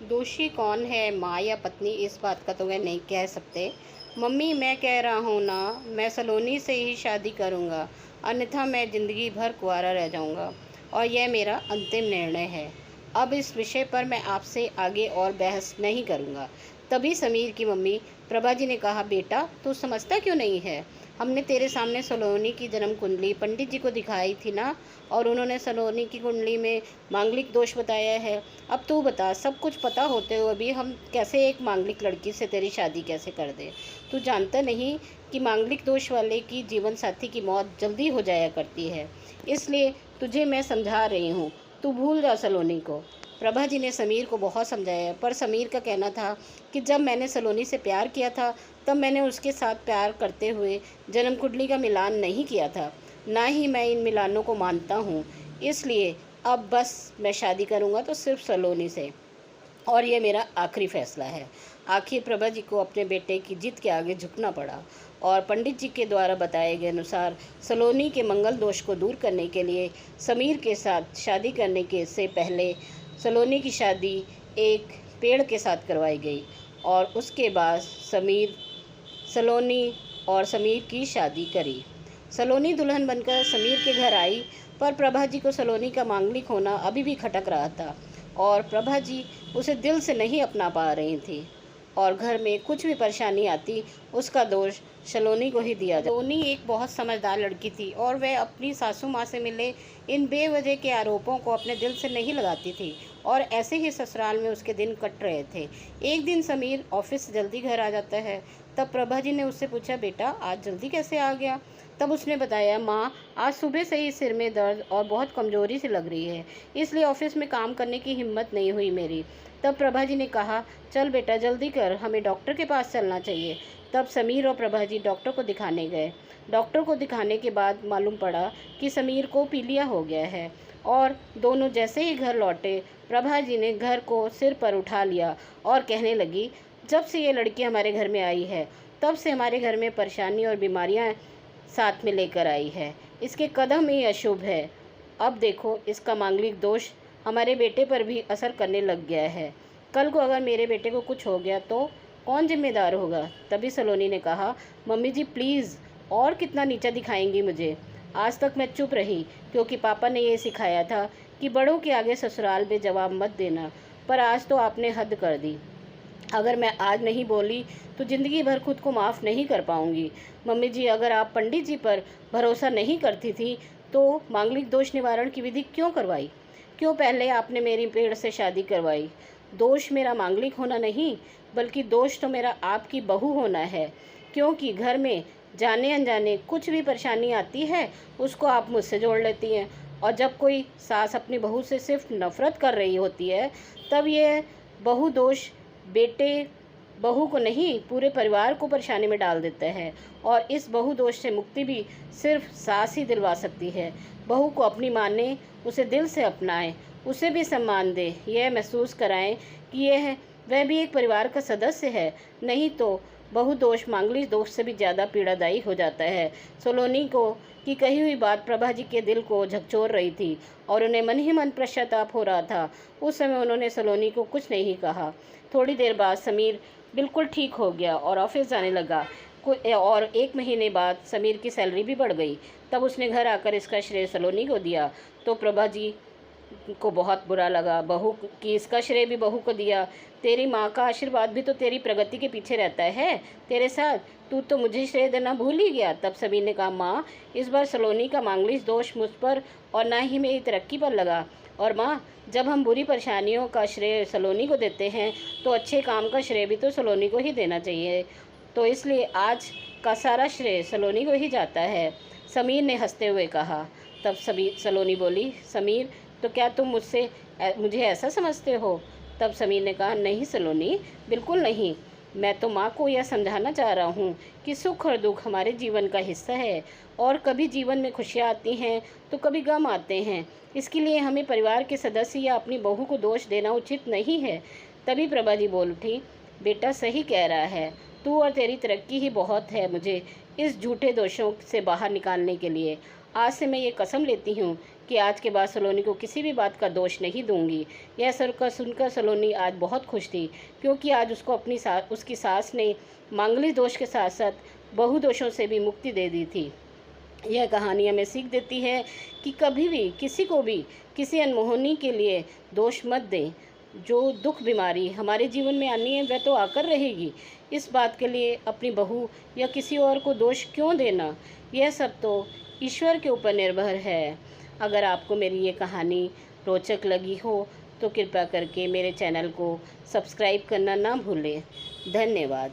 दोषी कौन है, माँ या पत्नी, इस बात का तो वह नहीं कह सकते। मम्मी, मैं कह रहा हूँ ना, मैं सलोनी से ही शादी करूँगा, अन्यथा मैं ज़िंदगी भर कुंवारा रह जाऊँगा और यह मेरा अंतिम निर्णय है। अब इस विषय पर मैं आपसे आगे और बहस नहीं करूँगा। तभी समीर की मम्मी प्रभा जी ने कहा, बेटा तू समझता क्यों नहीं है? हमने तेरे सामने सलोनी की जन्म कुंडली पंडित जी को दिखाई थी ना, और उन्होंने सलोनी की कुंडली में मांगलिक दोष बताया है। अब तू बता, सब कुछ पता होते हुए भी हम कैसे एक मांगलिक लड़की से तेरी शादी कैसे कर दें? तू जानता नहीं कि मांगलिक दोष वाले की जीवन साथी की मौत जल्दी हो जाया करती है। इसलिए तुझे मैं समझा रही हूँ, तू भूल जा सलोनी को। प्रभा जी ने समीर को बहुत समझाया, पर समीर का कहना था कि जब मैंने सलोनी से प्यार किया था तब मैंने उसके साथ प्यार करते हुए जन्म कुंडली का मिलान नहीं किया था, ना ही मैं इन मिलानों को मानता हूँ। इसलिए अब बस मैं शादी करूँगा तो सिर्फ सलोनी से, और ये मेरा आखिरी फैसला है। आखिर प्रभा जी को अपने बेटे की जिद के आगे झुकना पड़ा और पंडित जी के द्वारा बताए गए अनुसार सलोनी के मंगल दोष को दूर करने के लिए समीर के साथ शादी करने के से पहले सलोनी की शादी एक पेड़ के साथ करवाई गई और उसके बाद सलोनी और समीर की शादी करी। सलोनी दुल्हन बनकर समीर के घर आई, पर प्रभा जी को सलोनी का मांगलिक होना अभी भी खटक रहा था और प्रभा जी उसे दिल से नहीं अपना पा रही थी, और घर में कुछ भी परेशानी आती उसका दोष सलोनी को ही दिया जाता। सलोनी एक बहुत समझदार लड़की थी और वह अपनी सासू माँ से मिले इन बेवजह के आरोपों को अपने दिल से नहीं लगाती थी, और ऐसे ही ससुराल में उसके दिन कट रहे थे। एक दिन समीर ऑफिस से जल्दी घर आ जाता है, तब प्रभा जी ने उससे पूछा, बेटा आज जल्दी कैसे आ गया? तब उसने बताया, माँ आज सुबह से ही सिर में दर्द और बहुत कमज़ोरी सी लग रही है, इसलिए ऑफिस में काम करने की हिम्मत नहीं हुई मेरी। तब प्रभा जी ने कहा, चल बेटा जल्दी कर, हमें डॉक्टर के पास चलना चाहिए। तब समीर और प्रभा जी डॉक्टर को दिखाने गए। डॉक्टर को दिखाने के बाद मालूम पड़ा कि समीर को पीलिया हो गया है, और दोनों जैसे ही घर लौटे प्रभा जी ने घर को सिर पर उठा लिया और कहने लगी, जब से ये लड़की हमारे घर में आई है तब से हमारे घर में परेशानी और बीमारियां साथ में लेकर आई है। इसके कदम ही अशुभ है। अब देखो इसका मांगलिक दोष हमारे बेटे पर भी असर करने लग गया है। कल को अगर मेरे बेटे को कुछ हो गया तो कौन जिम्मेदार होगा? तभी सलोनी ने कहा, मम्मी जी प्लीज़, और कितना नीचा दिखाएंगी मुझे? आज तक मैं चुप रही क्योंकि पापा ने ये सिखाया था कि बड़ों के आगे ससुराल में जवाब मत देना, पर आज तो आपने हद कर दी। अगर मैं आज नहीं बोली तो ज़िंदगी भर खुद को माफ़ नहीं कर पाऊँगी। मम्मी जी, अगर आप पंडित जी पर भरोसा नहीं करती थी तो मांगलिक दोष निवारण की विधि क्यों करवाई? क्यों पहले आपने मेरी पेड़ से शादी करवाई? दोष मेरा मांगलिक होना नहीं, बल्कि दोष तो मेरा आपकी बहू होना है, क्योंकि घर में जाने अनजाने कुछ भी परेशानी आती है उसको आप मुझसे जोड़ लेती हैं, और जब कोई सास अपनी बहू से सिर्फ नफ़रत कर रही होती है तब ये बहू दोष बेटे बहू को नहीं पूरे परिवार को परेशानी में डाल देता है, और इस बहू दोष से मुक्ति भी सिर्फ सास ही दिलवा सकती है। बहू को अपनी माने, उसे दिल से अपनाएं, उसे भी सम्मान दें, यह महसूस कराएं कि वह भी एक परिवार का सदस्य है, नहीं तो बहु दोष मांगलिक दोष से भी ज़्यादा पीड़ादायी हो जाता है। सलोनी को की कही हुई बात प्रभा जी के दिल को झकझोर रही थी और उन्हें मन ही मन पश्चाताप हो रहा था। उस समय उन्होंने सलोनी को कुछ नहीं कहा। थोड़ी देर बाद समीर बिल्कुल ठीक हो गया और ऑफिस जाने लगा। और 1 महीने बाद समीर की सैलरी भी बढ़ गई। तब उसने घर आकर इसका श्रेय सलोनी को दिया तो प्रभा जी को बहुत बुरा लगा। बहू की इसका श्रेय भी बहू को दिया। तेरी माँ का आशीर्वाद भी तो तेरी प्रगति के पीछे रहता है तेरे साथ, तू तो मुझे श्रेय देना भूल ही गया। तब समीर ने कहा, माँ इस बार सलोनी का मांगलिक दोष मुझ पर और ना ही मेरी तरक्की पर लगा, और माँ जब हम बुरी परेशानियों का श्रेय सलोनी को देते हैं तो अच्छे काम का श्रेय भी तो सलोनी को ही देना चाहिए, तो इसलिए आज का सारा श्रेय सलोनी को ही जाता है, समीर ने हंसते हुए कहा। तब सलोनी बोली, समीर तो क्या तुम मुझे ऐसा समझते हो? तब समीर ने कहा, नहीं सलोनी, बिल्कुल नहीं, मैं तो माँ को यह समझाना चाह रहा हूँ कि सुख और दुख हमारे जीवन का हिस्सा है, और कभी जीवन में खुशियाँ आती हैं तो कभी गम आते हैं। इसके लिए हमें परिवार के सदस्य या अपनी बहू को दोष देना उचित नहीं है। तभी प्रभा जी बोल उठी, बेटा सही कह रहा है, तू और तेरी तरक्की ही बहुत है मुझे इस झूठे दोषों से बाहर निकालने के लिए। आज से मैं ये कसम लेती हूँ कि आज के बाद सलोनी को किसी भी बात का दोष नहीं दूंगी। यह सुनकर सलोनी आज बहुत खुश थी, क्योंकि आज उसको उसकी सास ने मांगलिक दोष के साथ साथ बहु दोषों से भी मुक्ति दे दी थी। यह कहानी हमें सीख देती है कि कभी भी किसी को भी किसी अनहोनी के लिए दोष मत दें। जो दुख बीमारी हमारे जीवन में आनी है वह तो आकर रहेगी। इस बात के लिए अपनी बहू या किसी और को दोष क्यों देना? यह सब तो ईश्वर के ऊपर निर्भर है। अगर आपको मेरी ये कहानी रोचक लगी हो तो कृपया करके मेरे चैनल को सब्सक्राइब करना ना भूलें। धन्यवाद।